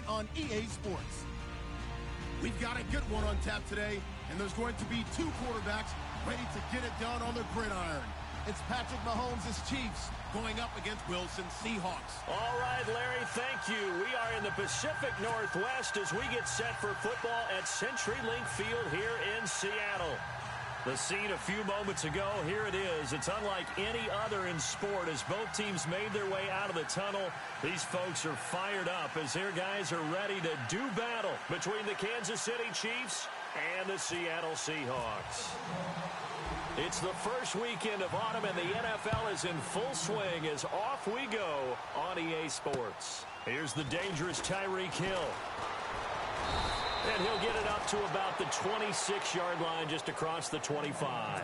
on EA Sports. We've got a good one on tap today, and there's going to be two quarterbacks ready to get it done on the gridiron. It's Patrick Mahomes' Chiefs going up against Wilson's Seahawks. All right, Larry, thank you. We are in the Pacific Northwest as we get set for football at CenturyLink Field here in Seattle. The scene a few moments ago, here it is. It's unlike any other in sport as both teams made their way out of the tunnel. These folks are fired up as their guys are ready to do battle between the Kansas City Chiefs and the Seattle Seahawks. It's the first weekend of autumn and the NFL is in full swing as off we go on EA Sports. Here's the dangerous Tyreek Hill. And he'll get it up to about the 26-yard line just across the 25.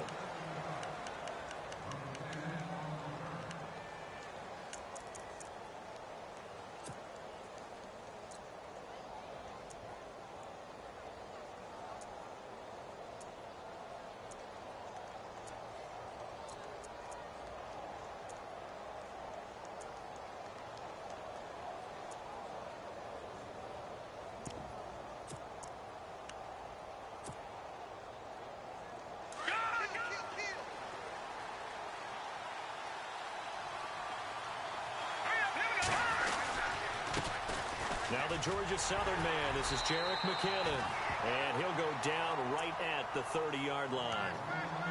Now the Georgia Southern man, this is Jerick McKinnon, and he'll go down right at the 30-yard line.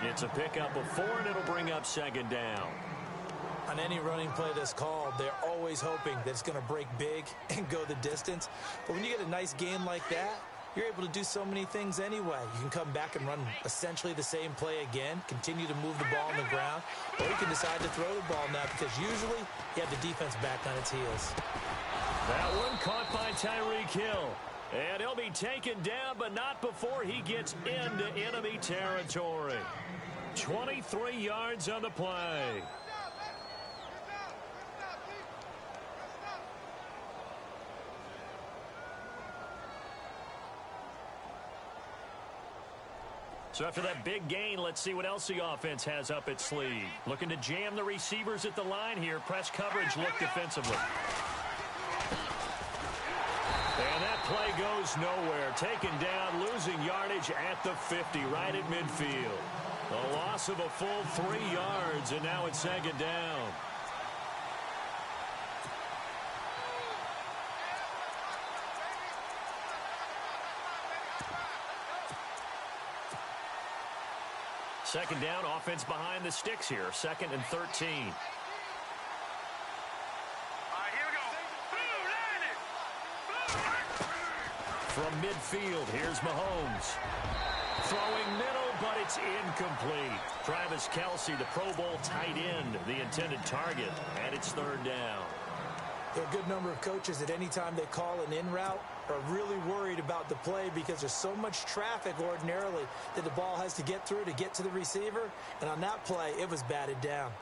It's a pickup of 4, and it'll bring up second down. On any running play that's called, they're always hoping that it's going to break big and go the distance. But when you get a nice gain like that, you're able to do so many things anyway. You can come back and run essentially the same play again, continue to move the ball on the ground, or you can decide to throw the ball now because usually you have the defense back on its heels. That one caught by Tyreek Hill. And he'll be taken down, but not before he gets into enemy territory. 23 yards on the play. So after that big gain, let's see what else the offense has up its sleeve. Looking to jam the receivers at the line here. Press coverage, look defensively. And that play goes nowhere. Taken down, losing yardage at the 50, right at midfield. A loss of a full 3 yards, and now it's second down. Second down, offense behind the sticks here. 2nd and 13. From midfield, here's Mahomes. Throwing middle, but it's incomplete. Travis Kelce, the Pro Bowl tight end, the intended target, and it's third down. There are a good number of coaches at any time they call an in route are really worried about the play because there's so much traffic ordinarily that the ball has to get through to get to the receiver. And on that play, it was batted down.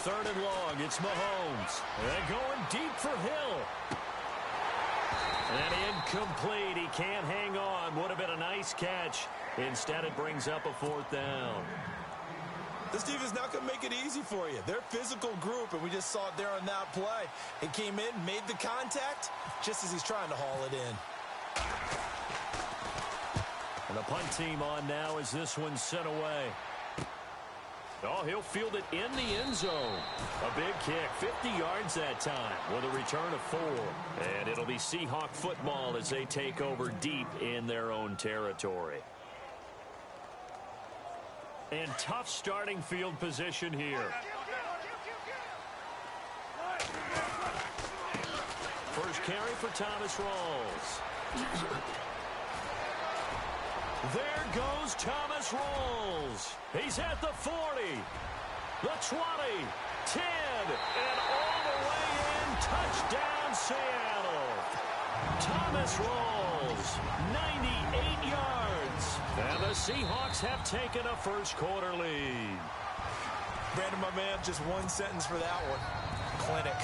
Third and long, it's Mahomes. And going deep for Hill. And incomplete. He can't hang on. Would have been a nice catch. Instead, it brings up a 4th down. This team is not going to make it easy for you. They're a physical group, and we just saw it there on that play. It came in, made the contact, just as he's trying to haul it in. And the punt team on now as this one's sent away. Oh, he'll field it in the end zone. A big kick, 50 yards that time with a return of 4. And it'll be Seahawk football as they take over deep in their own territory. And tough starting field position here. First carry for Thomas Rawls. There goes Thomas Rawls. He's at the 40, the 20, 10, and all the way in. Touchdown, Seattle. Thomas rolls 98 yards. And the Seahawks have taken a first-quarter lead. Brandon, my man, just one sentence for that one. Clinic.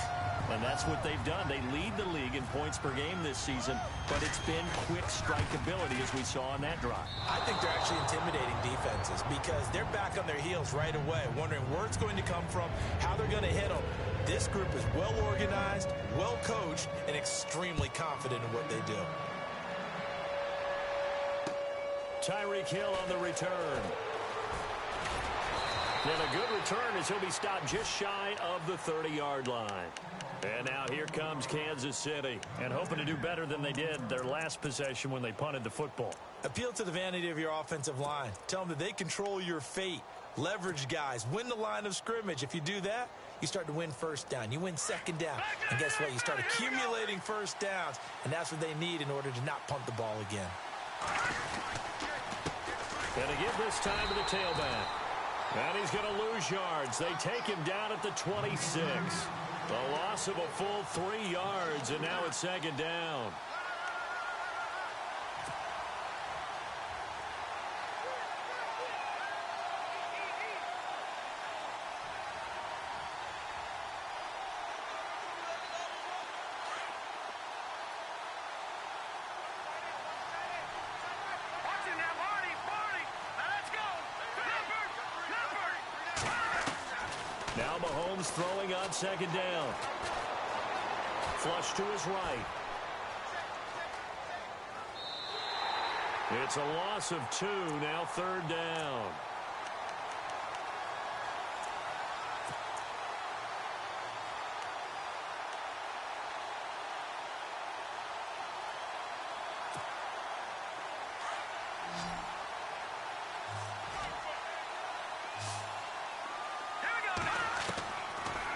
And that's what they've done. They lead the league in points per game this season, but it's been quick strike ability as we saw on that drive. I think they're actually intimidating defenses because they're back on their heels right away, wondering where it's going to come from, how they're going to hit them. This group is well organized, well coached, and extremely confident in what they do. Tyreek Hill on the return. And a good return as he'll be stopped just shy of the 30-yard line. And now here comes Kansas City. And hoping to do better than they did their last possession when they punted the football. Appeal to the vanity of your offensive line. Tell them that they control your fate. Leverage guys. Win the line of scrimmage. If you do that, you start to win first down. You win second down. And guess what? You start accumulating first downs. And that's what they need in order to not punt the ball again. And to give this time to the tailback. And he's going to lose yards. They take him down at the 26. A loss of a full 3 yards, and now it's second down. Now Mahomes throwing on second down. Flush to his right. It's a loss of 2, now third down.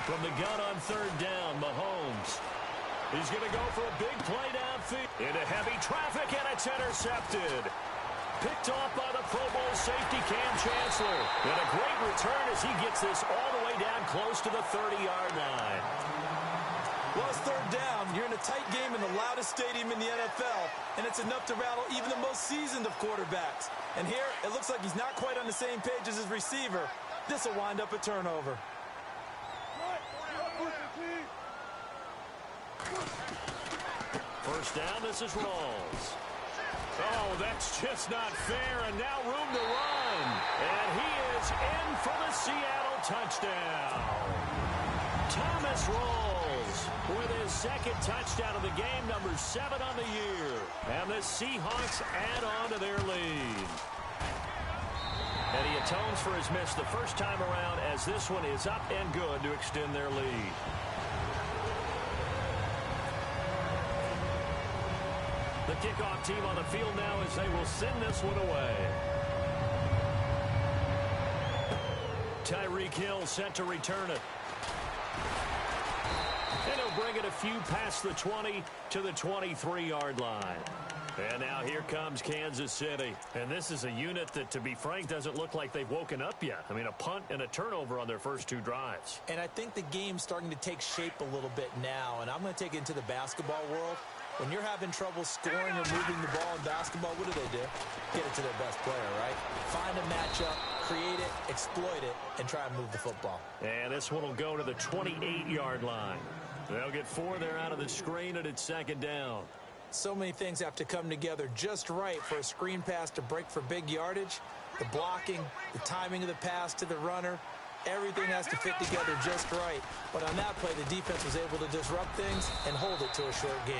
From the gun on third down, Mahomes. He's going to go for a big play downfield. Into heavy traffic, and it's intercepted. Picked off by the Pro Bowl safety Cam Chancellor. And a great return as he gets this all the way down close to the 30-yard line. Well, it's third down. You're in a tight game in the loudest stadium in the NFL, and it's enough to rattle even the most seasoned of quarterbacks. And here, it looks like he's not quite on the same page as his receiver. This will wind up a turnover. First down, this is Rawls. Oh, that's just not fair, and now room to run. And he is in for the Seattle touchdown. Thomas Rawls with his second touchdown of the game, number 7 on the year. And the Seahawks add on to their lead. And he atones for his miss the first time around as this one is up and good to extend their lead. The kickoff team on the field now as they will send this one away. Tyreek Hill set to return it. And he'll bring it a few past the 20 to the 23-yard line. And now here comes Kansas City. And this is a unit that, to be frank, doesn't look like they've woken up yet. I mean, a punt and a turnover on their first 2 drives. And I think the game's starting to take shape a little bit now. And I'm going to take it into the basketball world. When you're having trouble scoring or moving the ball in basketball, what do? Get it to their best player, right? Find a matchup, create it, exploit it, and try and move the football. And this one will go to the 28-yard line. They'll get 4 there out of the screen, and it's second down. So many things have to come together just right for a screen pass to break for big yardage. The blocking, the timing of the pass to the runner, everything has to fit together just right. But on that play, the defense was able to disrupt things and hold it to a short game.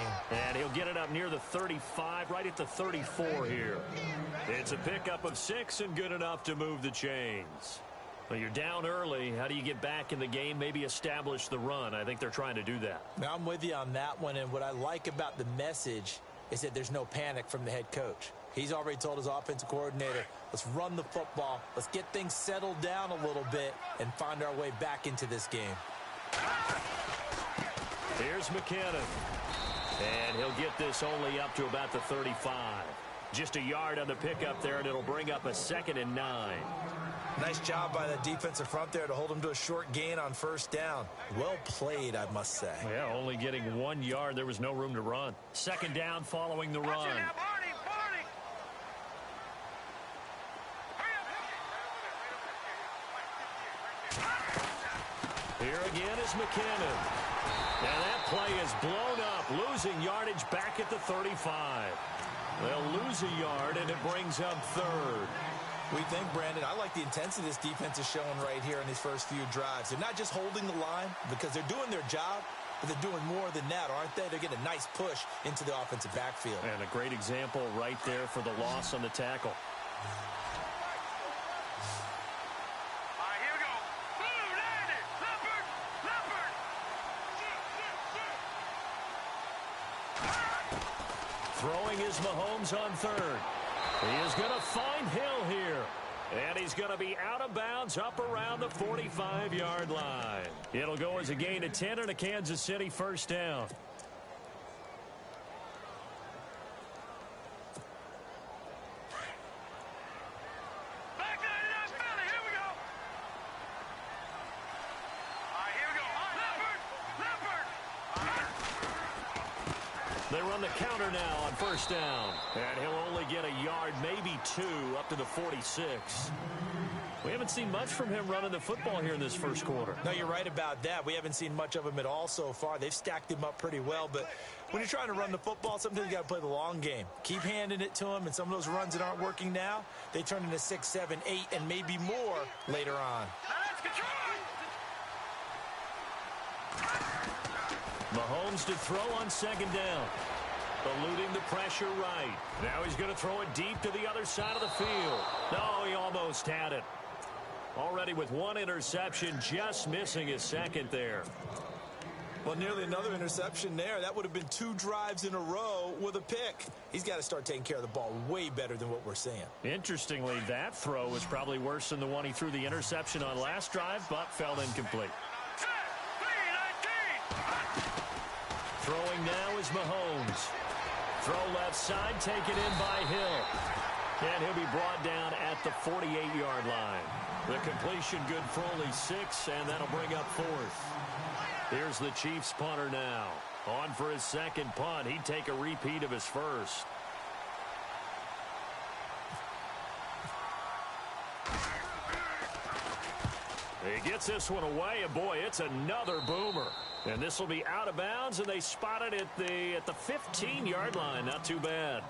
And he'll get it up near the 35, right at the 34 here. It's a pickup of 6 and good enough to move the chains. Well, you're down early. How do you get back in the game, maybe establish the run? I think they're trying to do that. Now, I'm with you on that one, and what I like about the message is that there's no panic from the head coach. He's already told his offensive coordinator, let's run the football, let's get things settled down a little bit and find our way back into this game. Here's McKinnon. And he'll get this only up to about the 35. Just a yard on the pickup there, and it'll bring up a 2nd and 9. Nice job by the defensive front there to hold him to a short gain on first down. Well played, I must say. Yeah, only getting 1 yard. There was no room to run. Second down following the run. Here again is McKinnon. And that play is blown up, losing yardage back at the 35. They'll lose a yard, and it brings up third. We think, Brandon, I like the intensity this defense is showing right here in these first few drives. They're not just holding the line because they're doing their job, but they're doing more than that, aren't they? They're getting a nice push into the offensive backfield. And a great example right there for the loss on the tackle. Throwing is Mahomes on third. He is going to find Hill here. And he's going to be out of bounds up around the 45-yard line. It'll go as a gain of 10 and a Kansas City first down. They run the counter now on first down. And he'll only get a yard, maybe 2, up to the 46. We haven't seen much from him running the football here in this first quarter. No, you're right about that. We haven't seen much of him at all so far. They've stacked him up pretty well. But when you're trying to run the football, sometimes you got to play the long game. Keep handing it to him, and some of those runs that aren't working now, they turn into 6, 7, 8, and maybe more later on. Mahomes to throw on second down. Eluding the pressure right. Now he's going to throw it deep to the other side of the field. No, he almost had it. Already with 1 interception, just missing his second there. Well, nearly another interception there. That would have been 2 drives in a row with a pick. He's got to start taking care of the ball way better than what we're seeing. Interestingly, that throw was probably worse than the one he threw the interception on last drive, but fell incomplete. Throwing now is Mahomes. Throw left side, taken in by Hill. And he'll be brought down at the 48-yard line. The completion good for only 6, and that'll bring up 4th. Here's the Chiefs punter now. On for his second punt. He'd take a repeat of his first. He gets this one away, and boy, it's another boomer. And this will be out of bounds, and they spot it at the 15-yard line. Not too bad.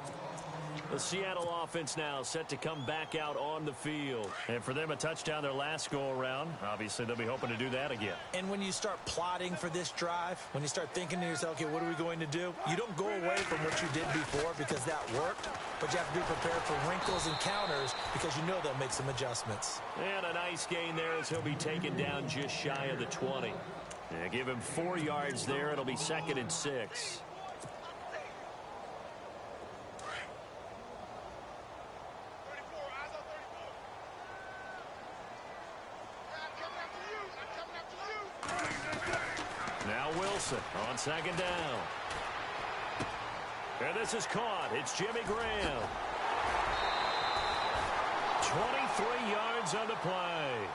The Seattle offense now set to come back out on the field. And for them, a touchdown their last go-around. Obviously, they'll be hoping to do that again. And when you start plotting for this drive, when you start thinking to yourself, okay, what are we going to do? You don't go away from what you did before because that worked, but you have to be prepared for wrinkles and counters because you know they'll make some adjustments. And a nice gain there as he'll be taken down just shy of the 20. Yeah, give him 4 yards there. It'll be 2nd and 6. Now Wilson on second down. And this is caught. It's Jimmy Graham. 23 yards on the play.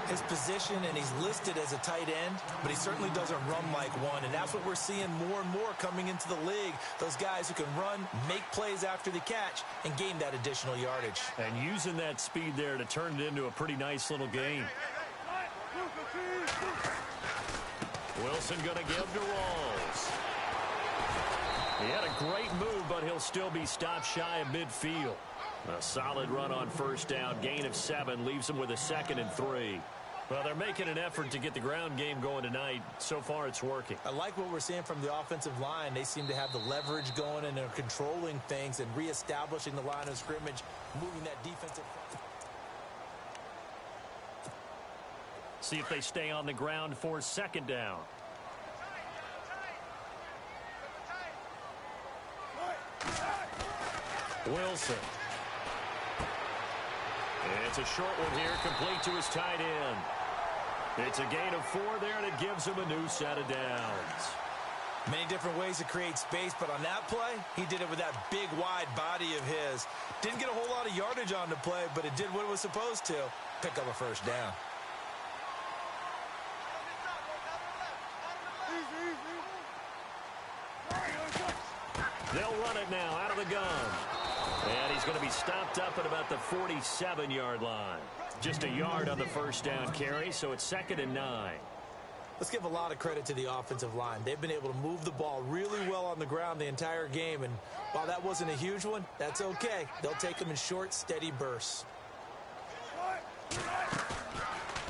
His position, and he's listed as a tight end, but he certainly doesn't run like one, and that's what we're seeing more and more coming into the league. Those guys who can run, make plays after the catch, and gain that additional yardage. And using that speed there to turn it into a pretty nice little game. Wilson going to give to Rawls. He had a great move, but he'll still be stopped shy of midfield. A solid run on first down. Gain of 7 leaves him with a 2nd and 3. Well, they're making an effort to get the ground game going tonight. So far, it's working. I like what we're seeing from the offensive line. They seem to have the leverage going, and they're controlling things and reestablishing the line of scrimmage, moving that defensive front. See if they stay on the ground for second down. Wilson. It's a short one here, complete to his tight end. It's a gain of 4 there, and it gives him a new set of downs. Many different ways to create space, but on that play, he did it with that big, wide body of his. Didn't get a whole lot of yardage on the play, but it did what it was supposed to. Pick up a first down. They'll run it now out of the gun. And he's going to be stopped up at about the 47-yard line. Just a yard on the first down carry, so it's 2nd and 9. Let's give a lot of credit to the offensive line. They've been able to move the ball really well on the ground the entire game, and while that wasn't a huge one, that's okay. They'll take them in short, steady bursts.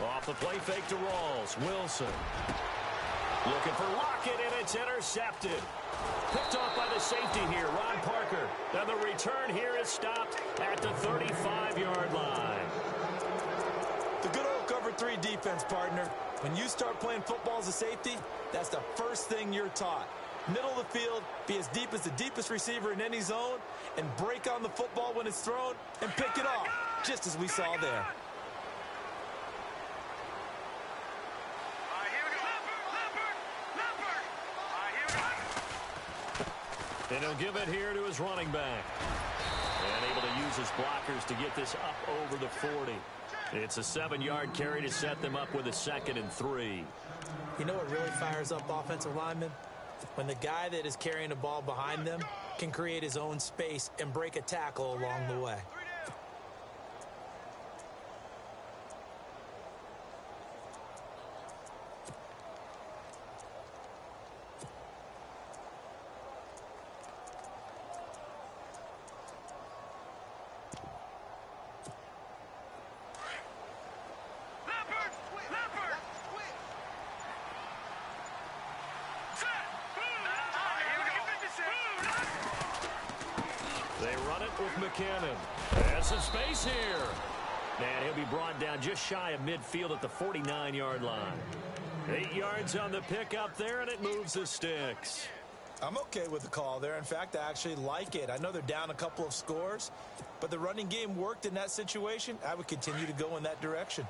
Off the play fake to Rawls. Wilson. Looking for Lockett, and it's intercepted. Picked off by the safety here, Ron Parker. And the return here is stopped at the 35-yard line. The good old cover 3 defense, partner. When you start playing football as a safety, that's the first thing you're taught. Middle of the field, be as deep as the deepest receiver in any zone, and break on the football when it's thrown and pick it off, just as we saw there. And he'll give it here to his running back. And able to use his blockers to get this up over the 40. It's a 7-yard carry to set them up with a 2nd and 3. You know what really fires up offensive linemen? When the guy that is carrying the ball behind them can create his own space and break a tackle along the way. And some space here. And he'll be brought down just shy of midfield at the 49-yard line. 8 yards on the pickup there, and it moves the sticks. I'm okay with the call there. In fact, I actually like it. I know they're down a couple of scores, but the running game worked in that situation. I would continue to go in that direction.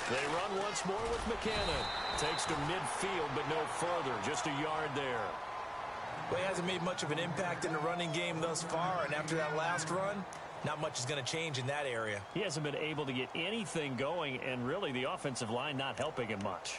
They run once more with McKinnon. Takes to midfield, but no further. Just a yard there. Well, he hasn't made much of an impact in the running game thus far, and after that last run, not much is going to change in that area. He hasn't been able to get anything going, and really the offensive line not helping him much.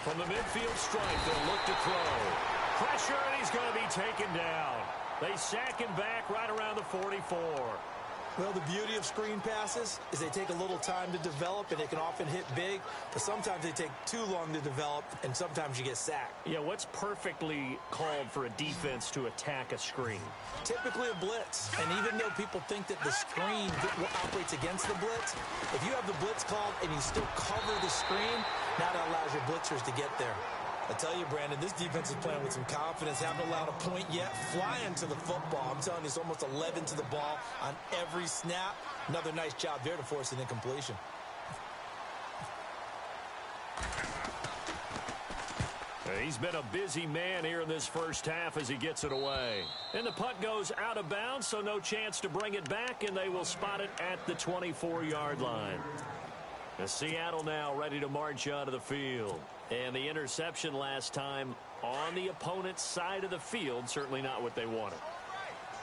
From the midfield stripe, they'll look to throw. Pressure, and he's going to be taken down. They sack him back right around the 44. Well, the beauty of screen passes is they take a little time to develop, and they can often hit big, but sometimes they take too long to develop, and sometimes you get sacked. Yeah, what's perfectly called for a defense to attack a screen? Typically a blitz, and even though people think that the screen operates against the blitz, if you have the blitz called and you still cover the screen, now that allows your blitzers to get there. I tell you, Brandon, this defense is playing with some confidence. Haven't allowed a point yet. Flying to the football. I'm telling you, it's almost 11 to the ball on every snap. Another nice job there to force an incompletion. He's been a busy man here in this first half as he gets it away. And the punt goes out of bounds, so no chance to bring it back, and they will spot it at the 24-yard line. The Seattle now ready to march out of the field. And the interception last time on the opponent's side of the field, certainly not what they wanted.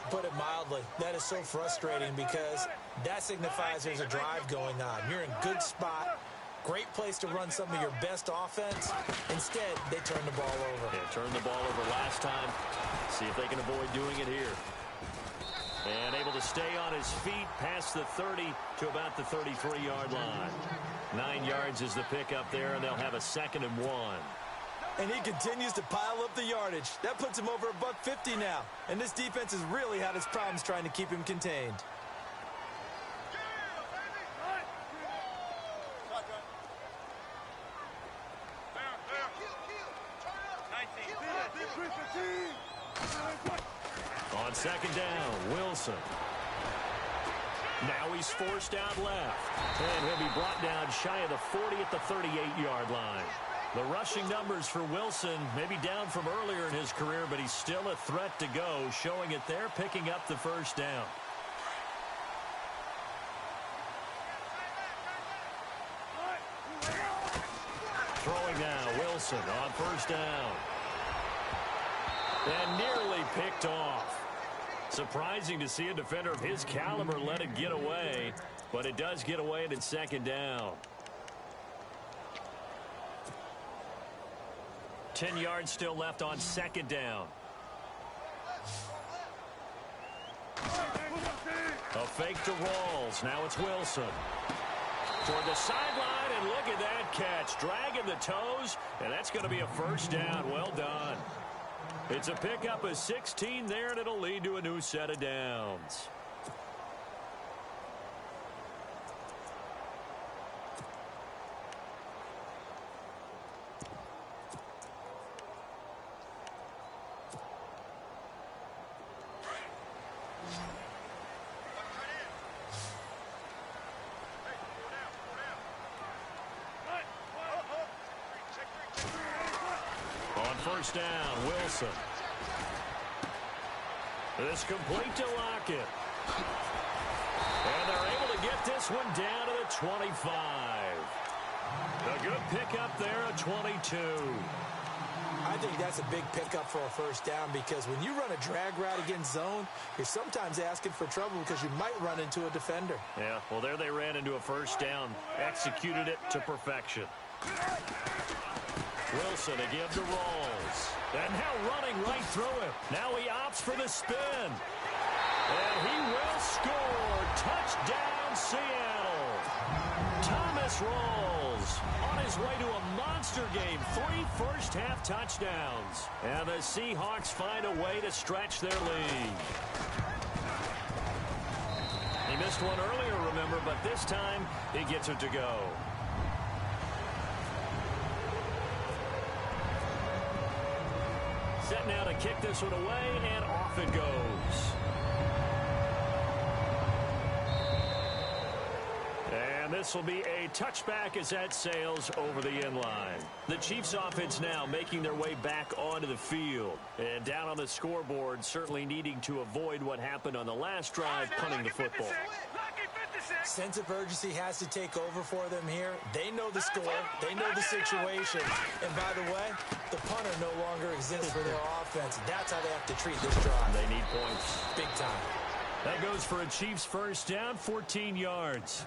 Put it mildly, that is so frustrating because that signifies there's a drive going on. You're in good spot, great place to run some of your best offense. Instead, they turn the ball over. Yeah, turned the ball over last time. See if they can avoid doing it here. And able to stay on his feet past the 30 to about the 33-yard line. 9 yards is the pickup there, and they'll have a 2nd and 1. And he continues to pile up the yardage. That puts him over $150 now. And this defense has really had its problems trying to keep him contained. On 2nd down, Wilson. Now he's forced out left. And he'll be brought down shy of the 40 at the 38-yard line. The rushing numbers for Wilson maybe down from earlier in his career, but he's still a threat to go, showing it there, picking up the first down. Throwing now, Wilson on first down. And nearly picked off. Surprising to see a defender of his caliber let it get away, but it does get away and it's second down. 10 yards still left on second down. A fake to Rawls. Now it's Wilson. Toward the sideline, and look at that catch. Dragging the toes, and that's going to be a first down. Well done. It's a pickup of 16 there, and it'll lead to a new set of downs. First down, Wilson. This complete to Lockett. And they're able to get this one down to the 25. A good pickup there at 22. I think that's a big pickup for a first down because when you run a drag route against zone, you're sometimes asking for trouble because you might run into a defender. Yeah, well, there they ran into a first down. Executed it to perfection. Wilson again to Rawls. And now running right through him. Now he opts for the spin. And he will score. Touchdown, Seattle. Thomas Rawls on his way to a monster game. 3 first-half touchdowns. And the Seahawks find a way to stretch their lead. He missed one earlier, remember, but this time he gets it to go. Set now to kick this one away, and off it goes. And this will be a touchback as that sails over the end line. The Chiefs offense now making their way back onto the field. And down on the scoreboard, certainly needing to avoid what happened on the last drive, punting the football. Sense of urgency has to take over for them here. They know the score. They know the situation. And by the way, the punter no longer exists for their offense. That's how they have to treat this drive. They need points. Big time. That goes for a Chiefs first down, 14 yards.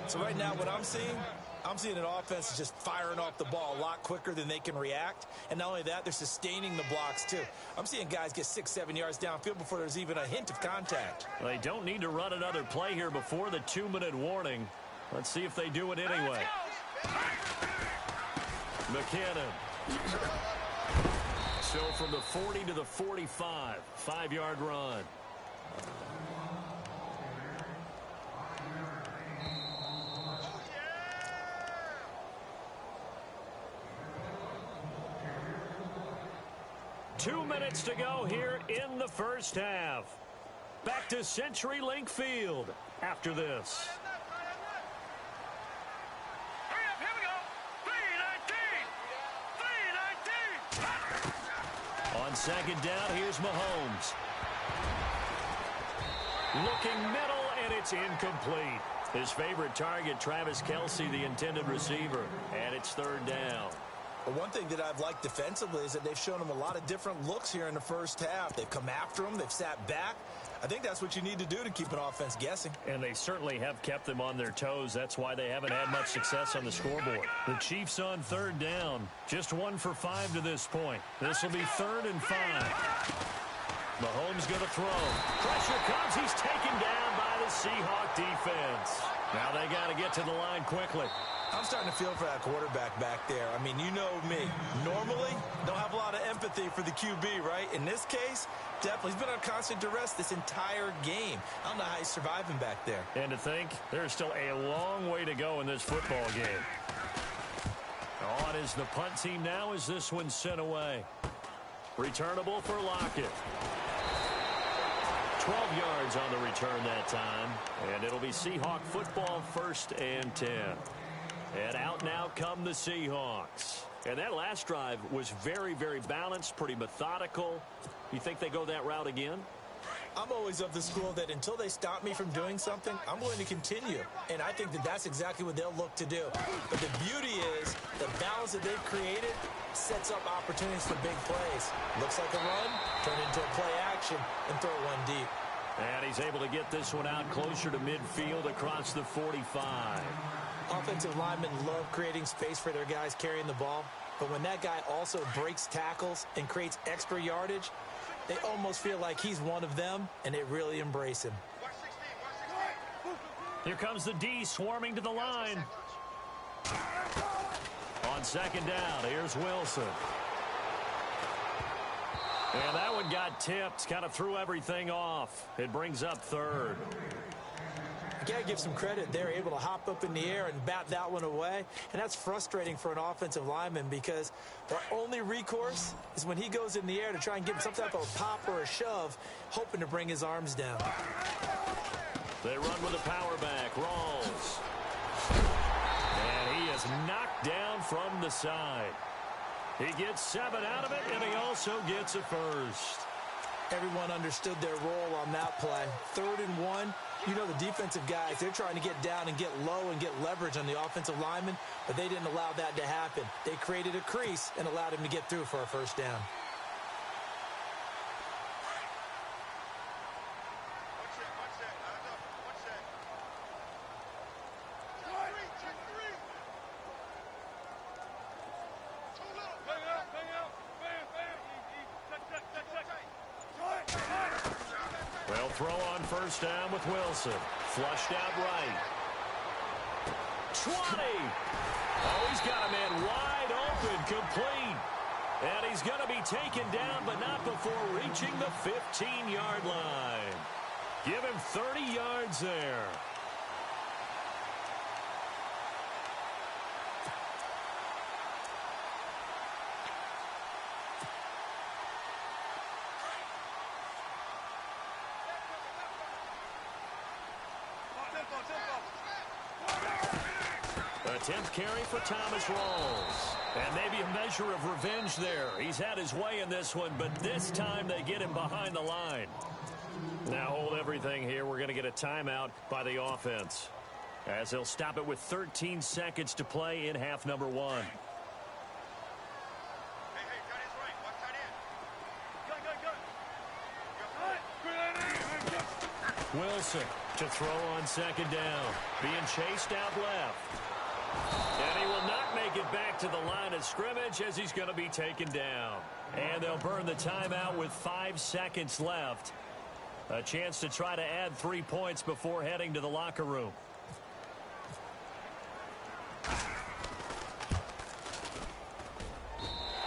So right now what I'm seeing an offense is just firing off the ball a lot quicker than they can react. And not only that, they're sustaining the blocks too. I'm seeing guys get 6-7 yards downfield before there's even a hint of contact. They don't need to run another play here before the 2-minute warning. Let's see if they do it anyway. McKinnon. So from the 40 to the 45, 5-yard run. Two minutes to go here in the first half. Back to CenturyLink Field after this. Here we go. 3-19. On second down, here's Mahomes. Looking middle, and it's incomplete. His favorite target, Travis Kelce, the intended receiver. And it's third down. But one thing that I've liked defensively is that they've shown him a lot of different looks here in the first half. They've come after him. They've sat back. I think that's what you need to do to keep an offense guessing. And they certainly have kept them on their toes. That's why they haven't had much success on the scoreboard. The Chiefs on third down. Just 1 for 5 to this point. This will be 3rd and 5. Mahomes going to throw. Pressure comes. He's taken down by the Seahawk defense. Now they got to get to the line quickly. I'm starting to feel for that quarterback back there. I mean, you know me. Normally, don't have a lot of empathy for the QB, right? In this case, definitely. He's been on constant duress this entire game. I don't know how he's surviving back there. And to think, there's still a long way to go in this football game. On is the punt team now as this one's sent away. Returnable for Lockett. 12 yards on the return that time. And it'll be Seahawk football, 1st and 10. And out now come the Seahawks. And that last drive was very, very balanced, pretty methodical. You think they go that route again? I'm always of the school that until they stop me from doing something, I'm going to continue. And I think that that's exactly what they'll look to do. But the beauty is the balance that they've created sets up opportunities for big plays. Looks like a run, turn into a play action, and throw one deep. And he's able to get this one out closer to midfield across the 45. Offensive linemen love creating space for their guys carrying the ball. But when that guy also breaks tackles and creates extra yardage, they almost feel like he's one of them, and they really embrace him. Here comes the D swarming to the line. On second down, here's Wilson. And that one got tipped, kind of threw everything off. It brings up third. You got to give some credit. They're able to hop up in the air and bat that one away. And that's frustrating for an offensive lineman because their only recourse is when he goes in the air to try and give him some type of a pop or a shove, hoping to bring his arms down. They run with a power back. Rawls. And he is knocked down from the side. He gets 7 out of it, and he also gets a first. Everyone understood their role on that play. 3rd and 1. You know the defensive guys, they're trying to get down and get low and get leverage on the offensive lineman, but they didn't allow that to happen. They created a crease and allowed him to get through for a first down. Well, throw on first down with Wilson. Flushed out right. 20. Oh, he's got a man wide open, complete. And he's going to be taken down, but not before reaching the 15-yard line. Give him 30 yards there. A 10th carry for Thomas Rawls. And maybe a measure of revenge there. He's had his way in this one, but this time they get him behind the line. Now hold everything here. We're going to get a timeout by the offense, as they'll stop it with 13 seconds to play in half number 1. Wilson to throw on second down. Being chased out left. And he will not make it back to the line of scrimmage as he's going to be taken down. And they'll burn the timeout with 5 seconds left. A chance to try to add 3 points before heading to the locker room.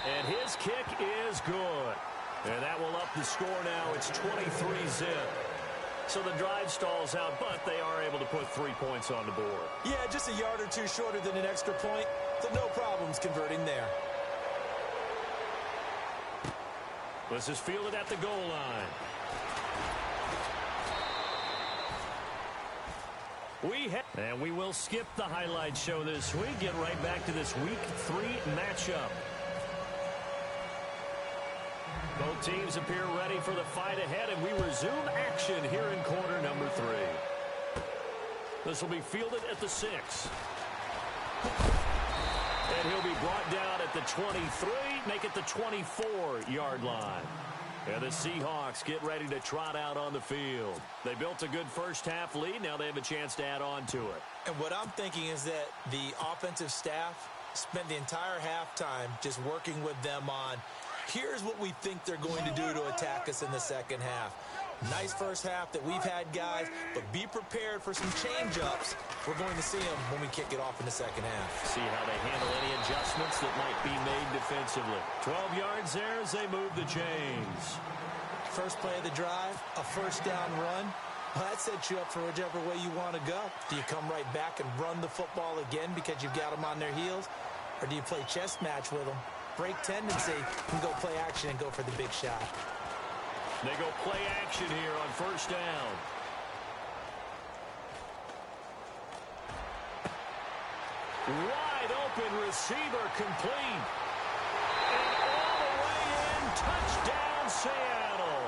And his kick is good. And that will up the score now. It's 23-zip. So the drive stalls out, but they are able to put 3 points on the board. Yeah, just a yard or two shorter than an extra point, so no problems converting there. This is fielded at the goal line. And we will skip the highlight show this week. Get right back to this Week 3 matchup. Both teams appear ready for the fight ahead, and we resume action here in quarter number 3. This will be fielded at the 6. And he'll be brought down at the 23, make it the 24-yard line. And the Seahawks get ready to trot out on the field. They built a good first-half lead. Now they have a chance to add on to it. And what I'm thinking is that the offensive staff spent the entire halftime just working with them on, here's what we think they're going to do to attack us in the second half. Nice first half that we've had, guys, but be prepared for some change-ups. We're going to see them when we kick it off in the second half. See how they handle any adjustments that might be made defensively. 12 yards there as they move the chains. First play of the drive, a first down run. Well, that sets you up for whichever way you want to go. Do you come right back and run the football again because you've got them on their heels? Or do you play chess match with them? Break tendency and go play action and go for the big shot. They go play action here on first down. Wide open receiver complete. Seattle.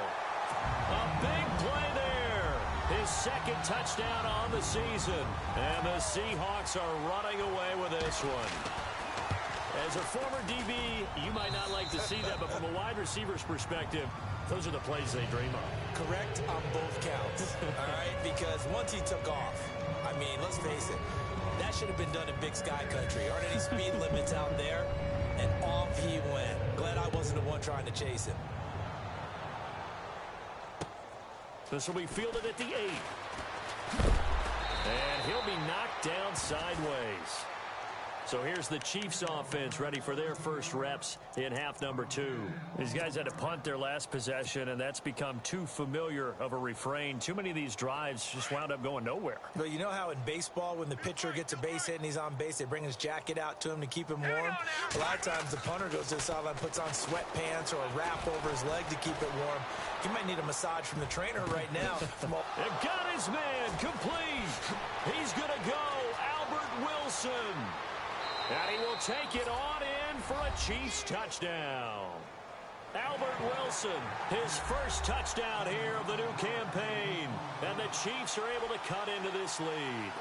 A big play there. His second touchdown on the season. And the Seahawks are running away with this one. As a former DB, you might not like to see that, but from a wide receiver's perspective, those are the plays they dream of. Correct on both counts, all right? Because once he took off, I mean, let's face it, that should have been done in Big Sky Country. Aren't any speed limits out there? And off he went. Glad I wasn't the one trying to chase him. This will be fielded at the 8. And he'll be knocked down sideways. So here's the Chiefs offense ready for their first reps in half number 2. These guys had to punt their last possession, and that's become too familiar of a refrain. Too many of these drives just wound up going nowhere. But you know how in baseball, when the pitcher gets a base hit and he's on base, they bring his jacket out to him to keep him warm? A lot of times the punter goes to the sideline, puts on sweatpants or a wrap over his leg to keep it warm. He might need a massage from the trainer right now. They've got his man complete. He's going to go. Albert Wilson. And he will take it on in for a Chiefs touchdown. Albert Wilson, his first touchdown here of the new campaign. And the Chiefs are able to cut into this lead.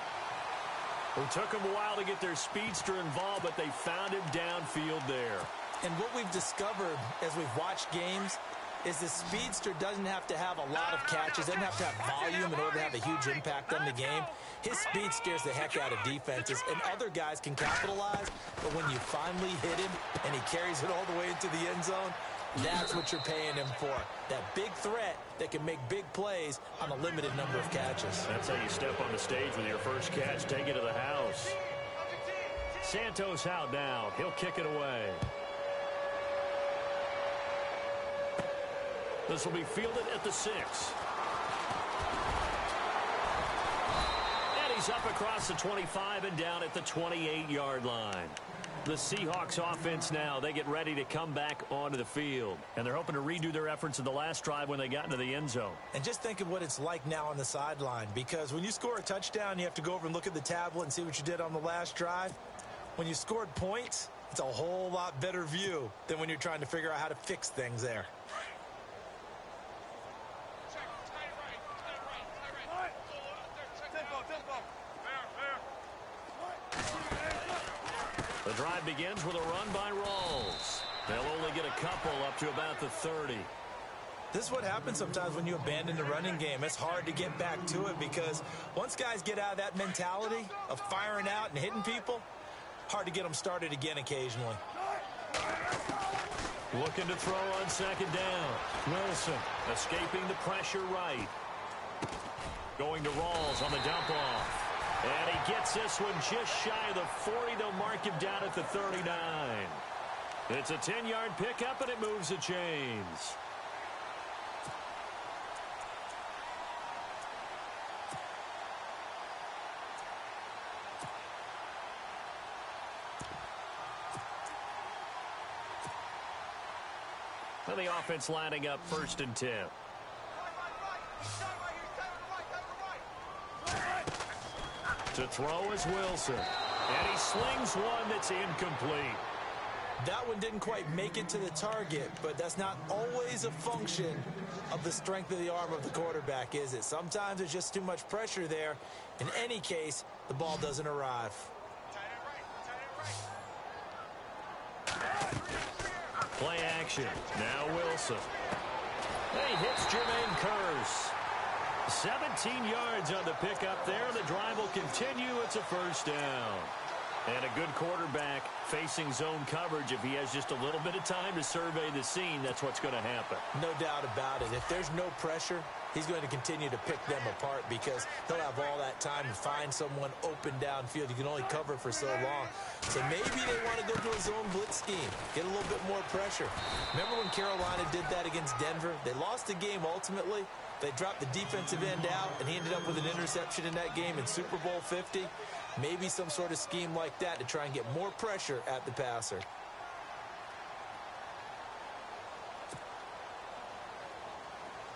It took them a while to get their speedster involved, but they found him downfield there. And what we've discovered as we've watched games is the speedster doesn't have to have a lot of catches, doesn't have to have volume in order to have a huge impact on the game. His speed scares the heck out of defenses, and other guys can capitalize, but when you finally hit him and he carries it all the way into the end zone, that's what you're paying him for. That big threat that can make big plays on a limited number of catches. That's how you step on the stage with your first catch, take it to the house. Santos out now. He'll kick it away. This will be fielded at the 6. And he's up across the 25 and down at the 28-yard line. The Seahawks offense now, they get ready to come back onto the field. And they're hoping to redo their efforts in the last drive when they got into the end zone. And just think of what it's like now on the sideline. Because when you score a touchdown, you have to go over and look at the tablet and see what you did on the last drive. When you scored points, it's a whole lot better view than when you're trying to figure out how to fix things there. The drive begins with a run by Rawls. They'll only get a couple up to about the 30. This is what happens sometimes when you abandon the running game. It's hard to get back to it because once guys get out of that mentality of firing out and hitting people, hard to get them started again occasionally. Looking to throw on second down. Wilson escaping the pressure right. Going to Rawls on the dump off. And he gets this one just shy of the 40. They'll mark him down at the 39. It's a 10-yard pickup, and it moves the chains. And the offense lining up 1st and 10. To throw is Wilson. And he slings one that's incomplete. That one didn't quite make it to the target, but that's not always a function of the strength of the arm of the quarterback, is it? Sometimes there's just too much pressure there. In any case, the ball doesn't arrive. Play action. Now Wilson. He hits Jermaine Kearse. 17 yards on the pickup there. The drive will continue. It's a first down. And a good quarterback facing zone coverage. If he has just a little bit of time to survey the scene, that's what's going to happen. No doubt about it. If there's no pressure, he's going to continue to pick them apart because he'll have all that time to find someone open downfield. You can only cover for so long. So maybe they want to go to a zone blitz scheme, get a little bit more pressure. Remember when Carolina did that against Denver? They lost the game ultimately. They dropped the defensive end out, and he ended up with an interception in that game in Super Bowl 50. Maybe some sort of scheme like that to try and get more pressure at the passer.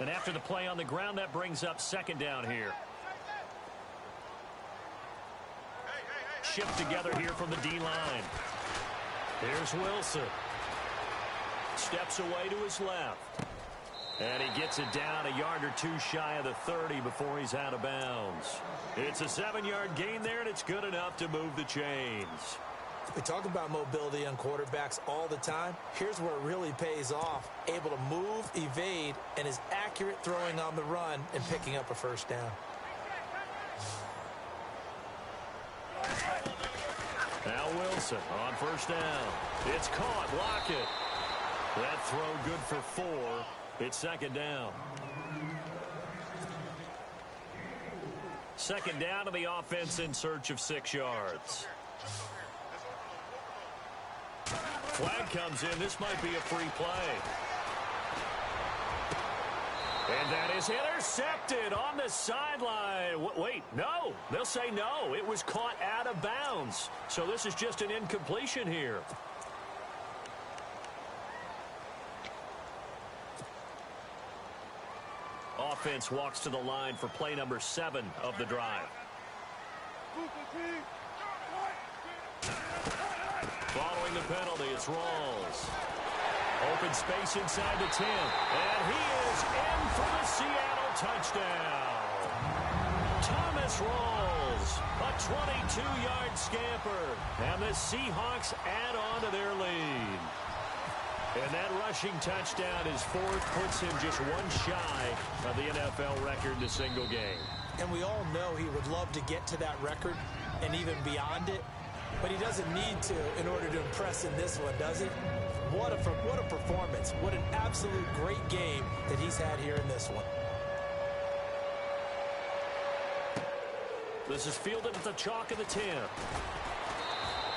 And after the play on the ground, that brings up second down here. Shift together here from the D-line. Here's Wilson. Steps away to his left. And he gets it down a yard or two shy of the 30 before he's out of bounds. It's a 7-yard gain there, and it's good enough to move the chains. We talk about mobility on quarterbacks all the time. Here's where it really pays off. Able to move, evade, and is accurate throwing on the run and picking up a first down. Now Wilson on first down. It's caught. Lockett. That throw good for 4. It's second down. Second down to the offense in search of 6 yards. Flag comes in. This might be a free play. And that is intercepted on the sideline. Wait, no. They'll say no. It was caught out of bounds. So this is just an incompletion here. Offense walks to the line for play number 7 of the drive. Following the penalty, it's Rawls. Open space inside the 10. And he is in for the Seattle touchdown. Thomas Rawls, a 22-yard scamper. And the Seahawks add on to their lead. And that rushing touchdown is 4th, puts him just 1 shy of the NFL record in a single game. And we all know he would love to get to that record and even beyond it. But he doesn't need to in order to impress in this one, does he? What a performance. What an absolute great game that he's had here in this one. This is fielded at the chalk of the 10.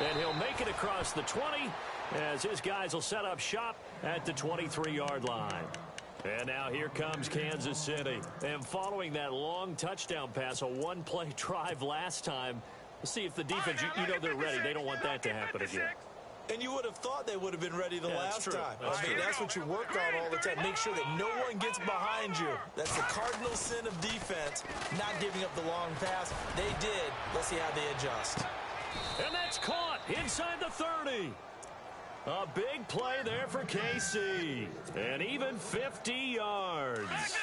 And he'll make it across the 20 as his guys will set up shop at the 23-yard line. And now here comes Kansas City. And following that long touchdown pass, a 1-play drive last time, let's see if the defense, you know they're ready. They don't want that to happen again. And you would have thought they would have been ready the last time. That's what you work on all the time. Make sure that no one gets behind you. That's the cardinal sin of defense, not giving up the long pass. They did. Let's see how they adjust. And that's caught inside the 30. A big play there for KC. And even 50 yards.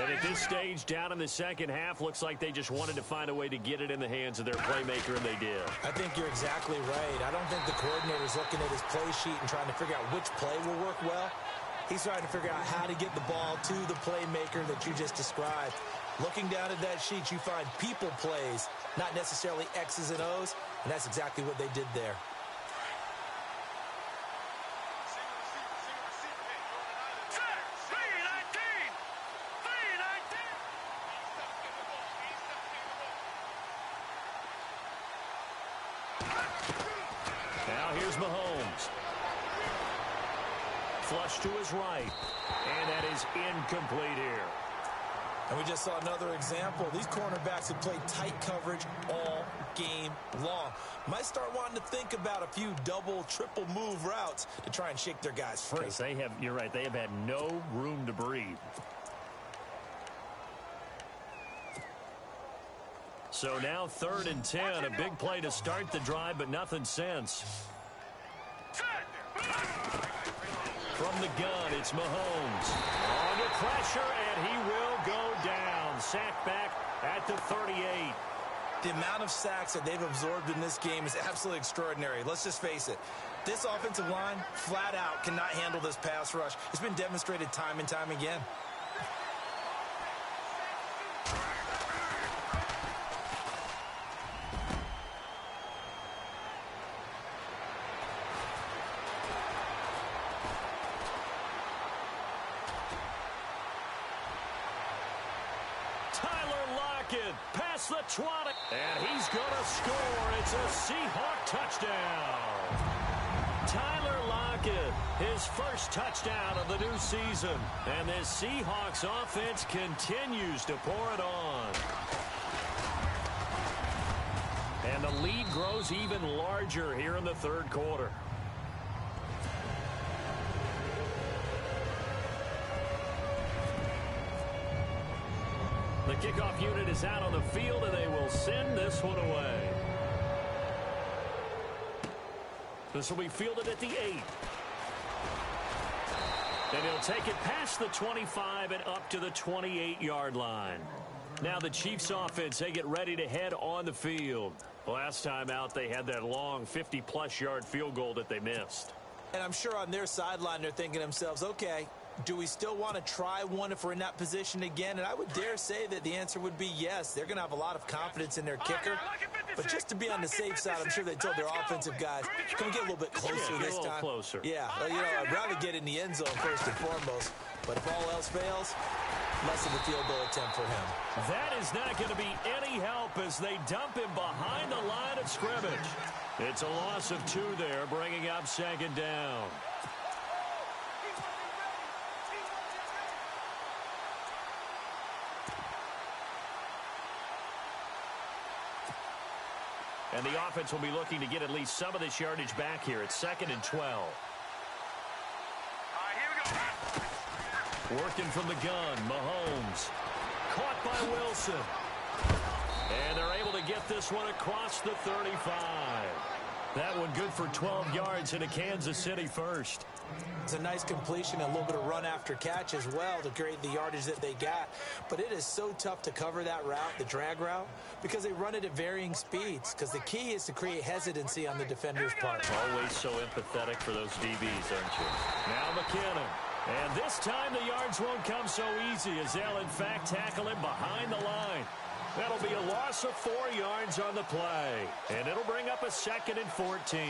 And at this stage, down in the second half, looks like they just wanted to find a way to get it in the hands of their playmaker, and they did. I think you're exactly right. I don't think the coordinator's looking at his play sheet and trying to figure out which play will work well. He's trying to figure out how to get the ball to the playmaker that you just described. Looking down at that sheet, you find people plays, not necessarily X's and O's, and that's exactly what they did there. Mahomes. Flush to his right. And that is incomplete here. And we just saw another example. These cornerbacks have played tight coverage all game long. Might start wanting to think about a few double, triple move routes to try and shake their guys free. You're right, they have had no room to breathe. So now 3rd and 10. A big play to start the drive, but nothing since. From the gun, it's Mahomes. Under pressure, and he will go down. Sacked back at the 38. The amount of sacks that they've absorbed in this game is absolutely extraordinary. Let's just face it. This offensive line, flat out, cannot handle this pass rush. It's been demonstrated time and time again. Past the 20, and he's going to score. It's a Seahawk touchdown. Tyler Lockett, his first touchdown of the new season, and this Seahawks offense continues to pour it on. And the lead grows even larger here in the 3rd quarter. The kickoff unit is out on the field, and they will send this one away. This will be fielded at the 8. And he'll take it past the 25 and up to the 28-yard line. Now the Chiefs offense, they get ready to head on the field. Last time out, they had that long 50-plus yard field goal that they missed. And I'm sure on their sideline, they're thinking to themselves, okay, do we still want to try one if we're in that position again? And I would dare say that the answer would be yes. They're going to have a lot of confidence in their kicker. But just to be on the safe side, I'm sure they told their offensive guys, can we get a little bit closer this time? Closer. Yeah, well, you know, I'd rather get in the end zone first and foremost. But if all else fails, less of a field goal attempt for him. That is not going to be any help as they dump him behind the line of scrimmage. It's a loss of 2 there, bringing up 2nd down. And the offense will be looking to get at least some of this yardage back here. It's 2nd and 12. All right, here we go. Working from the gun, Mahomes. Caught by Wilson. And they're able to get this one across the 35. That one good for 12 yards into Kansas City first. It's a nice completion, a little bit of run after catch as well to create the yardage that they got. But it is so tough to cover that route, the drag route, because they run it at varying speeds. Because the key is to create hesitancy on the defender's part. Always so empathetic for those DBs, aren't you? Now McKinnon. And this time the yards won't come so easy as they'll, in fact, tackle him behind the line. That'll be a loss of 4 yards on the play. And it'll bring up a 2nd and 14.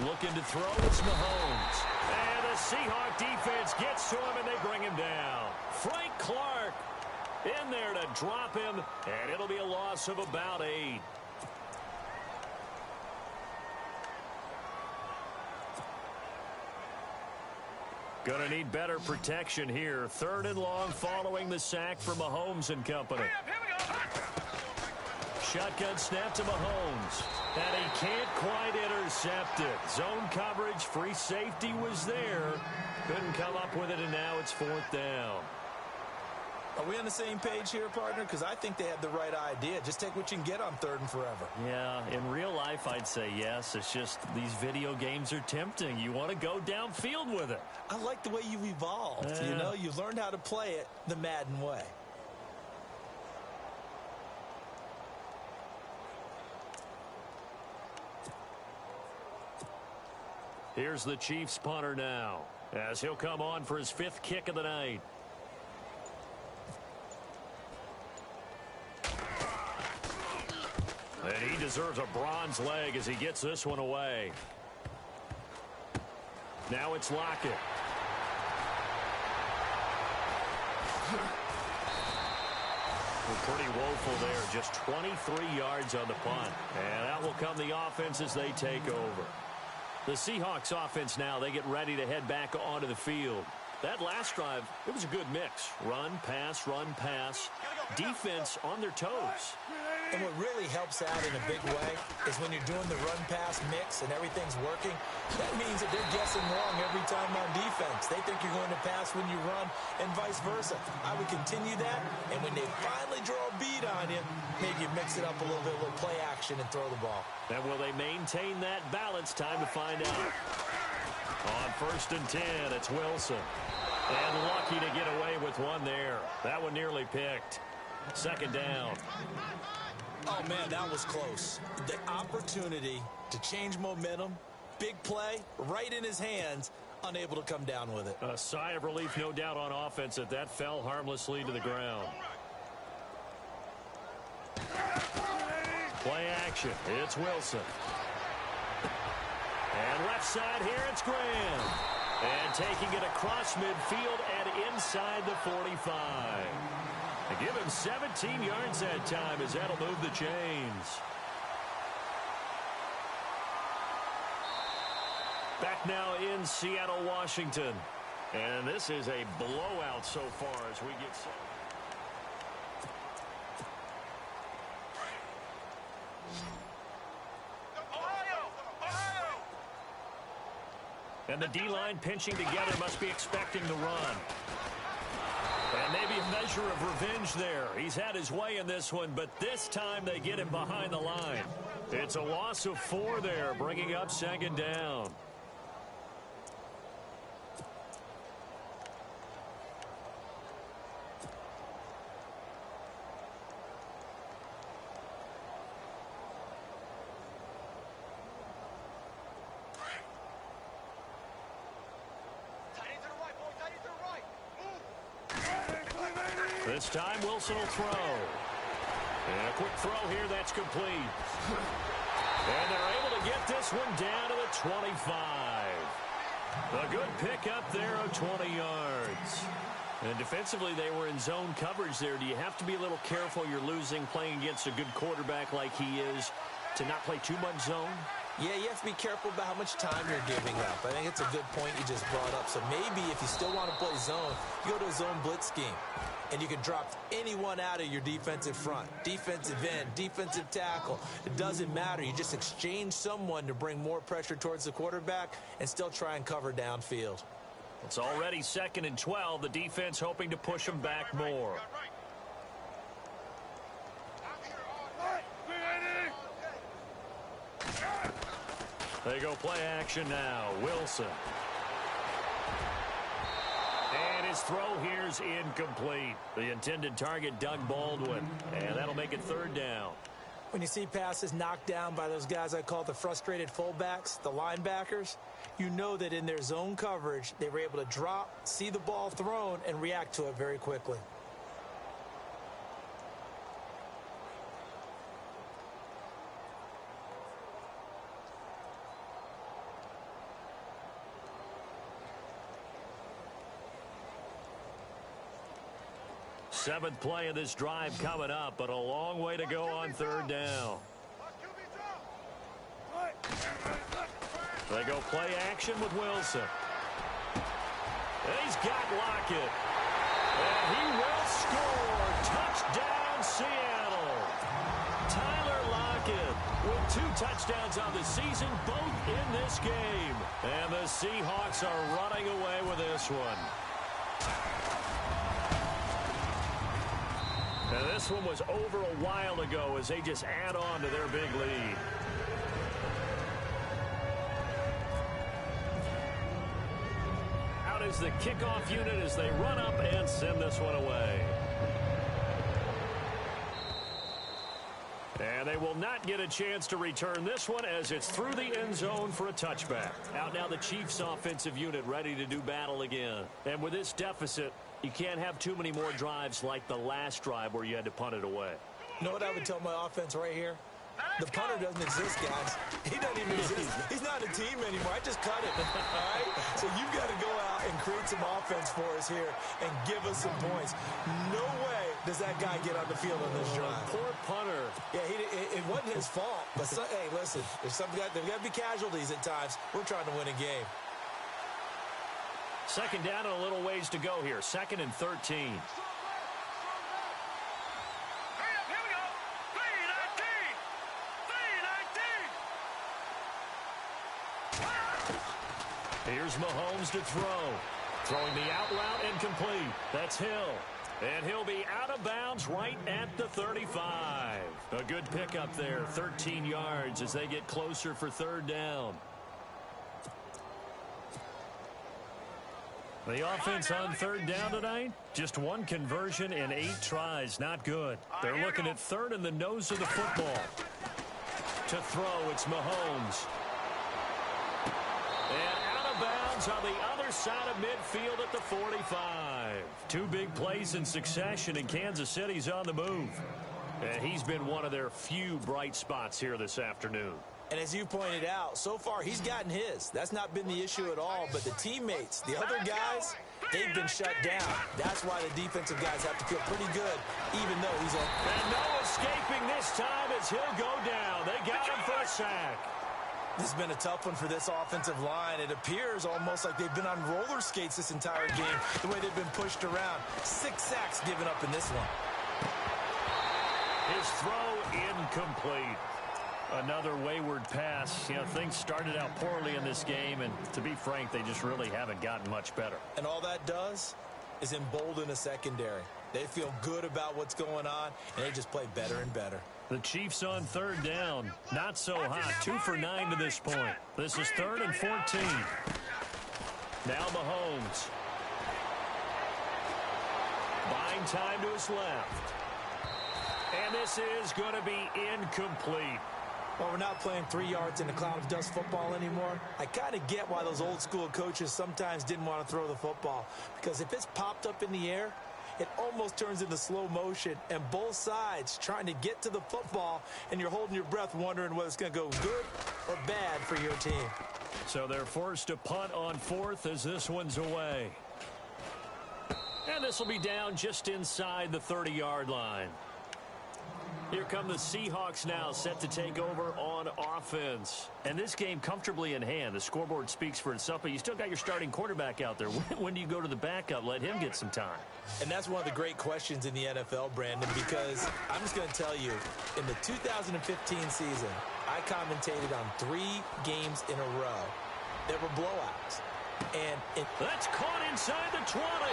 Looking to throw, it's Mahomes. And the Seahawk defense gets to him, and they bring him down. Frank Clark in there to drop him, and it'll be a loss of about 8. Gonna need better protection here. 3rd and long following the sack for Mahomes and company. Shotgun snap to Mahomes. And he can't quite intercept it. Zone coverage, free safety was there. Couldn't come up with it, and now it's 4th down. Are we on the same page here, partner? Because I think they had the right idea. Just take what you can get on 3rd and forever. Yeah, in real life, I'd say yes. It's just these video games are tempting. You want to go downfield with it. I like the way you've evolved. Yeah. You know, you've learned how to play it the Madden way. Here's the Chiefs punter now, as he'll come on for his 5th kick of the night. And he deserves a bronze leg as he gets this one away. Now it's Lockett. Pretty woeful there. Just 23 yards on the punt. And out will come the offense as they take over. The Seahawks offense now, they get ready to head back onto the field. That last drive, it was a good mix. Run, pass, defense on their toes. And what really helps out in a big way is when you're doing the run-pass mix and everything's working, that means that they're guessing wrong every time on defense. They think you're going to pass when you run and vice versa. I would continue that, and when they finally draw a bead on you, maybe you mix it up a little bit, a little play action and throw the ball. And will they maintain that balance? Time to find out. On 1st and 10, it's Wilson. And lucky to get away with one there. That one nearly picked. 2nd down. Oh, man, that was close. The opportunity to change momentum, big play, right in his hands, unable to come down with it. A sigh of relief, no doubt, on offense that that fell harmlessly to the ground. Play action. It's Wilson. And left side here, it's Graham. And taking it across midfield and inside the 45. They give him 17 yards that time as that'll move the chains. Back now in Seattle, Washington. And this is a blowout so far as we get set. And the D-line pinching together, must be expecting the run. And maybe a measure of revenge there. He's had his way in this one, but this time they get him behind the line. It's a loss of 4 there, bringing up 2nd down. This time, Wilson will throw. And a quick throw here, that's complete. And they're able to get this one down to the 25. A good pickup there of 20 yards. And defensively, they were in zone coverage there. Do you have to be a little careful? You're losing playing against a good quarterback like he is to not play too much zone? Yeah, you have to be careful about how much time you're giving up. I think it's a good point you just brought up. So maybe if you still want to play zone, you go to a zone blitz scheme. And you can drop anyone out of your defensive front. Defensive end, defensive tackle. It doesn't matter. You just exchange someone to bring more pressure towards the quarterback and still try and cover downfield. It's already 2nd and 12. The defense hoping to push them back more. They go play action now. Wilson. And his throw here's incomplete. The intended target, Doug Baldwin. And that'll make it 3rd down. When you see passes knocked down by those guys I call the frustrated fullbacks, the linebackers, you know that in their zone coverage, they were able to drop, see the ball thrown, and react to it very quickly. Seventh play of this drive coming up, but a long way to go on 3rd down. They go play action with Wilson. He's got Lockett. And he will score. Touchdown, Seattle. Tyler Lockett with 2 touchdowns on the season, both in this game. And the Seahawks are running away with this one. Now, this one was over a while ago as they just add on to their big lead. Out is the kickoff unit as they run up and send this one away. And they will not get a chance to return this one as it's through the end zone for a touchback. Out now the Chiefs offensive unit ready to do battle again. And with this deficit, you can't have too many more drives like the last drive where you had to punt it away. You know what I would tell my offense right here? The punter doesn't exist, guys. He doesn't even exist. He's not a team anymore. I just cut it. All right? So you've got to go out and create some offense for us here and give us some points. No way does that guy get on the field on this drive. Poor punter. Yeah, it wasn't his fault. But hey, listen, there's got to be casualties at times. We're trying to win a game. 2nd down and a little ways to go here. 2nd and 13. Here's Mahomes to throw. Throwing the out route and complete. That's Hill. And he'll be out of bounds right at the 35. A good pickup there. 13 yards as they get closer for 3rd down. The offense on 3rd down tonight, just 1 conversion in 8 tries. Not good. They're looking at 3rd in the nose of the football. To throw, it's Mahomes. And out of bounds on the other side of midfield at the 45. 2 big plays in succession, and Kansas City's on the move. And he's been one of their few bright spots here this afternoon. And as you pointed out, so far he's gotten his. That's not been the issue at all. But the teammates, the other guys, they've been shut down. That's why the defensive guys have to feel pretty good, even though he's on. And no escaping this time as he'll go down. They got him for a sack. This has been a tough one for this offensive line. It appears almost like they've been on roller skates this entire game, the way they've been pushed around. 6 sacks given up in this one. His throw incomplete. Another wayward pass. You know, things started out poorly in this game, and to be frank, they just really haven't gotten much better. And all that does, is embolden a secondary. They feel good about what's going on, and they just play better and better. The Chiefs on third down. Not so hot. 2 for 9 to this point. This is 3rd and 14. Now Mahomes. Buying time to his left. And this is going to be incomplete. Well, we're not playing 3 yards in a cloud of dust football anymore. I kind of get why those old school coaches sometimes didn't want to throw the football. Because if it's popped up in the air, it almost turns into slow motion, and both sides trying to get to the football, and you're holding your breath wondering whether it's going to go good or bad for your team. So they're forced to punt on 4th as this one's away. And this will be down just inside the 30-yard line. Here come the Seahawks now, set to take over on offense. And this game comfortably in hand. The scoreboard speaks for itself, but you still got your starting quarterback out there. When do you go to the backup? Let him get some time. And that's one of the great questions in the NFL, Brandon, because I'm just going to tell you, in the 2015 season, I commentated on 3 games in a row that were blowouts. And that's caught inside the 20. And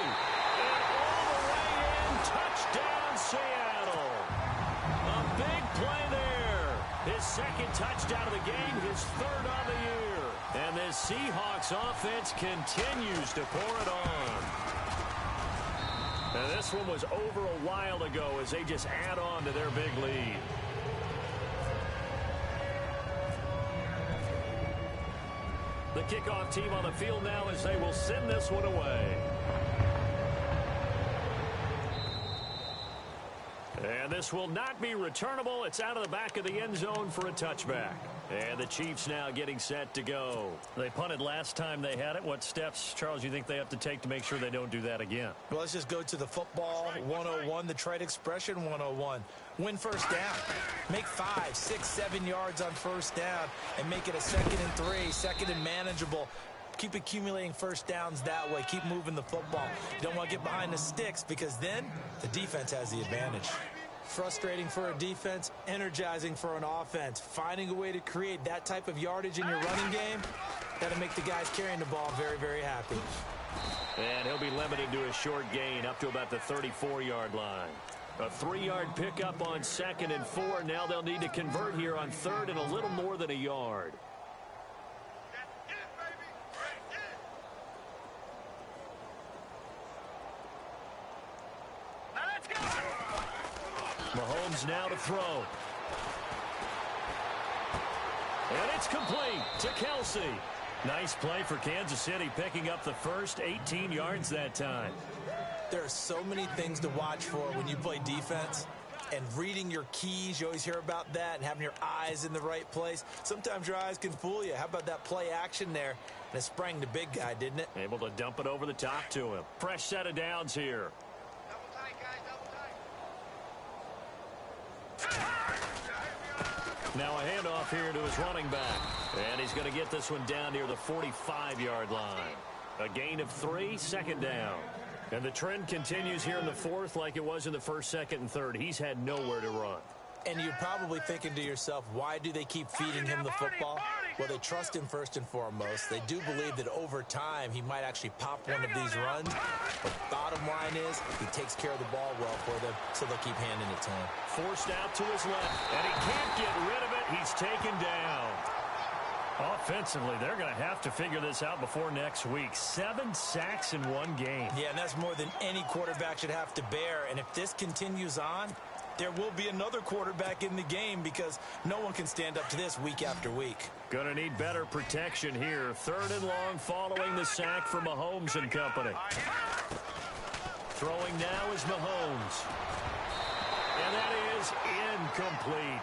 all the way in, touchdown Seattle. A big play there. His 2nd touchdown of the game, his 3rd on the year. And this Seahawks offense continues to pour it on. And this one was over a while ago as they just add on to their big lead. The kickoff team on the field now as they will send this one away. And this will not be returnable. It's out of the back of the end zone for a touchback. And the Chiefs now getting set to go. They punted last time they had it. What steps, Charles, you think they have to take to make sure they don't do that again? Well, let's just go to the football 101, the trade expression 101. Win first down. Make 5, 6, 7 yards on first down and make it a 2nd and 3, 2nd and manageable. Keep accumulating first downs that way. Keep moving the football. You don't want to get behind the sticks because then the defense has the advantage. Frustrating for a defense, energizing for an offense. Finding a way to create that type of yardage in your running game, that'll make the guys carrying the ball very, very happy. And he'll be limited to a short gain up to about the 34-yard line. A 3-yard pickup on 2nd and 4. Now they'll need to convert here on 3rd and a little more than a yard. Mahomes now to throw. And it's complete to Kelsey. Nice play for Kansas City, picking up the first 18 yards that time. There are so many things to watch for when you play defense. And reading your keys, you always hear about that, and having your eyes in the right place. Sometimes your eyes can fool you. How about that play action there? And it sprang the big guy, didn't it? Able to dump it over the top to him. Fresh set of downs here. Now a handoff here to his running back. And he's going to get this one down near the 45-yard line. A gain of 3, 2nd down. And the trend continues here in the 4th like it was in the 1st, 2nd, and 3rd. He's had nowhere to run. And you're probably thinking to yourself, why do they keep feeding him the football? Well, they trust him first and foremost. They do believe that over time he might actually pop one of these runs. But bottom line is he takes care of the ball well for them, so they'll keep handing it to him. Forced out to his left, and he can't get rid of it. He's taken down. Offensively, they're going to have to figure this out before next week. 7 sacks in one game. Yeah, and that's more than any quarterback should have to bear. And if this continues on, there will be another quarterback in the game because no one can stand up to this week after week. Going to need better protection here. 3rd and long following the sack for Mahomes and company. Throwing now is Mahomes. And that is incomplete.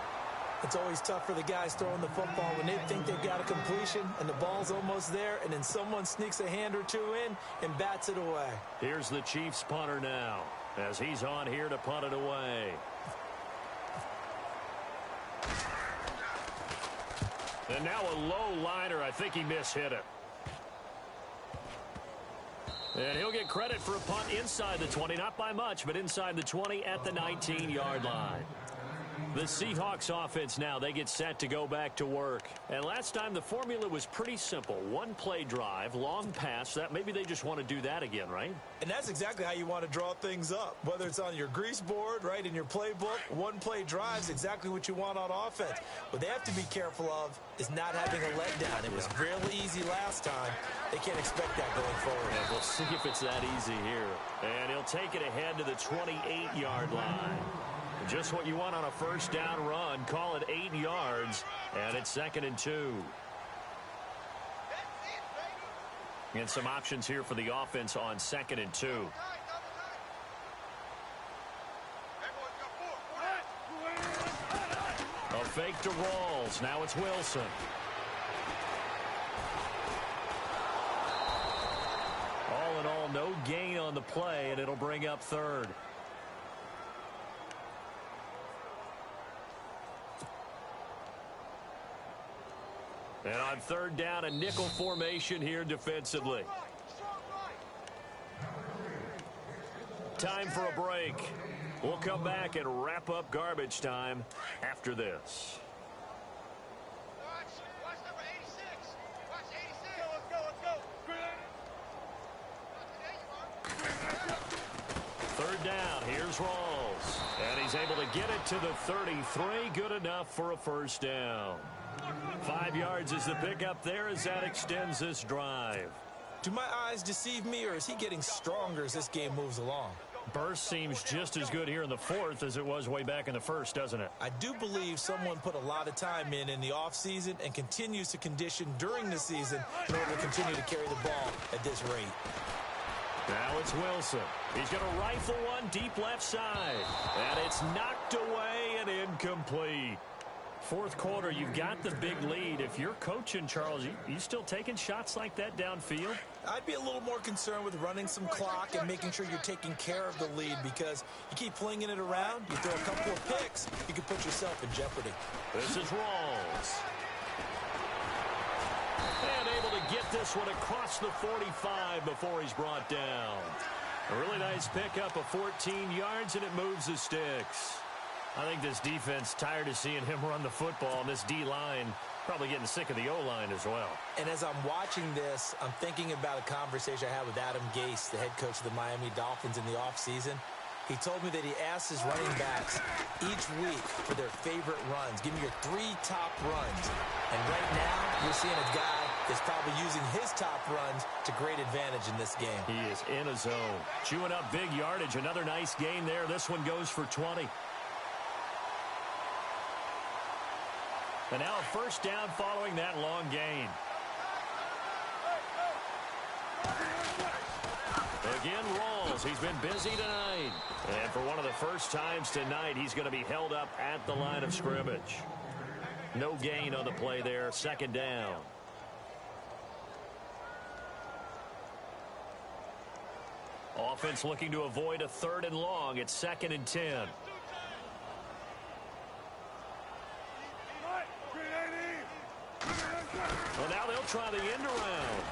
It's always tough for the guys throwing the football when they think they've got a completion and the ball's almost there, and then someone sneaks a hand or two in and bats it away. Here's the Chiefs punter now as he's on here to punt it away. And now a low liner. I think he mishit it. And he'll get credit for a punt inside the 20. Not by much, but inside the 20 at the 19-yard line. The Seahawks offense now, they get set to go back to work. And last time the formula was pretty simple. One play drive, long pass. That maybe they just want to do that again, right? And that's exactly how you want to draw things up. Whether it's on your grease board, right, in your playbook, one play drive is exactly what you want on offense. What they have to be careful of is not having a letdown. It was really easy last time. They can't expect that going forward. And we'll see if it's that easy here. And he'll take it ahead to the 28-yard line. Just what you want on a first down run. Call it 8 yards, and it's 2nd and 2. And some options here for the offense on 2nd and 2. A fake to Rawls. Now it's Wilson. All in all, no gain on the play, and it'll bring up 3rd. And on 3rd down, a nickel formation here defensively. Time for a break. We'll come back and wrap up garbage time after this. Watch number 86. Watch 86. Let's go. 3rd down. Here's Rawls. And he's able to get it to the 33. Good enough for a first down. 5 yards is the pickup there as that extends this drive. Do my eyes deceive me, or is he getting stronger as this game moves along? Burst seems just as good here in the 4th as it was way back in the 1st, doesn't it? I do believe someone put a lot of time in the offseason and continues to condition during the season in order to continue to carry the ball at this rate. Now it's Wilson. He's going to rifle one deep left side. And it's knocked away and incomplete. 4th quarter, you've got the big lead. If you're coaching, Charles, you still taking shots like that downfield? I'd be a little more concerned with running some clock and making sure you're taking care of the lead, because you keep flinging it around, you throw a couple of picks, you can put yourself in jeopardy. This is Rawls. And able to get this one across the 45 before he's brought down. A really nice pickup of 14 yards, and it moves the sticks. I think this defense tired of seeing him run the football, and this D-line probably getting sick of the O-line as well. And as I'm watching this, I'm thinking about a conversation I had with Adam Gase, the head coach of the Miami Dolphins, in the offseason. He told me that he asked his running backs each week for their favorite runs. Give me your 3 top runs. And right now, you're seeing a guy that's probably using his top runs to great advantage in this game. He is in a zone. Chewing up big yardage. Another nice gain there. This one goes for 20. And now a first down following that long gain. Again, Rawls. He's been busy tonight. And for one of the first times tonight, he's going to be held up at the line of scrimmage. No gain on the play there. 2nd down. Offense looking to avoid a 3rd and long. It's 2nd and 10. Well, now they'll try the end around.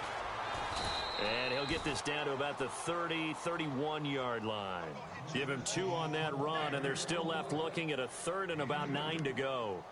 And he'll get this down to about the 30, 31-yard line. Give him 2 on that run, and they're still left looking at a 3rd and about 9 to go.